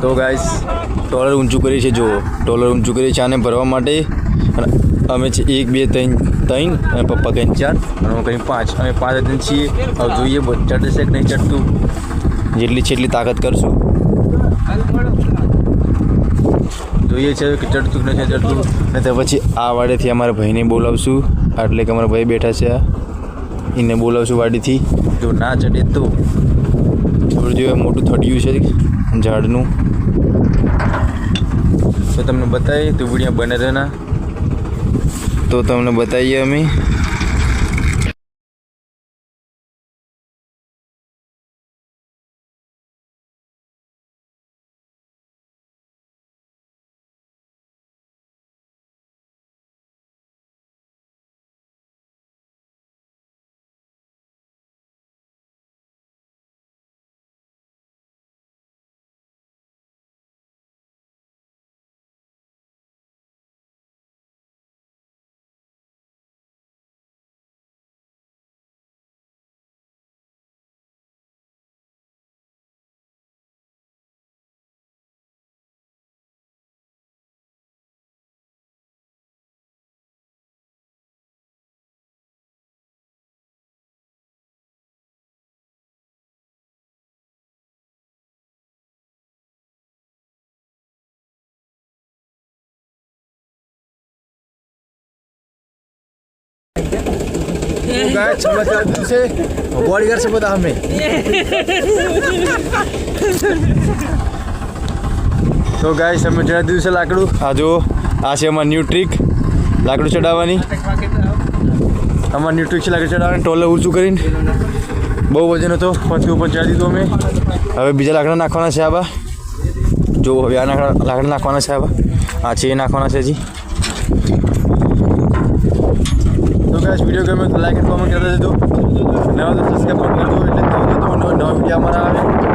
તો guys taller ઊંચું કરી છે, જુઓ ટોલર ઊંચું કરી છે આને ભરવા માટે. અને અમે છે 1 2 3 અને પપ્પા કંઈ 4 અને હું કંઈ 5. અમે 5 જણ છીએ. હવે જોઈએ ચડશે કે નહીં ચડતું, જેટલી છે એટલી તાકાત કરશું. જોઈએ છે કે ચડતું કે નથી ચડતું. અને તો પછી આ વાડેથી અમારા ભાઈને બોલાવશું, એટલે કે અમારા ભાઈ બેઠા છે એને બોલાવશું વાડીથી. જો ના ચડે તો થોડું જેવું મોટું થડિયું છે ઝાડનું, તો તમને બતાવીએ તો વિડીયો બને રહેના. તો તમને બતાવીએ અમે. गाइस समाचार से बॉडीगार्ड से बता हमें તો ગાઈસ અમે ચડા દીધું છે લાકડું. આ જો આ છે અમારી ન્યૂ ટ્રીક લાકડું ચડાવવાની. અમારી ન્યૂ ટ્રીક છે લાકડું ચડાવવાની. ટોલે ઊંચું કરીને બહુ વજન હતો પછી ઉપર ચડાવી દીધું અમે. હવે બીજા લાકડા નાખવાના છે આબા. જો હવે આ લાકડા નાખવાના છે આબા. આ છે એ નાખવાના છે હજી. तो गाइस वीडियो गमे तो लाइक एंड कमेंट कर देજો. नवा तो सब्सक्राइब कर दो એટલે નવા વિડીયો અમારા આવે.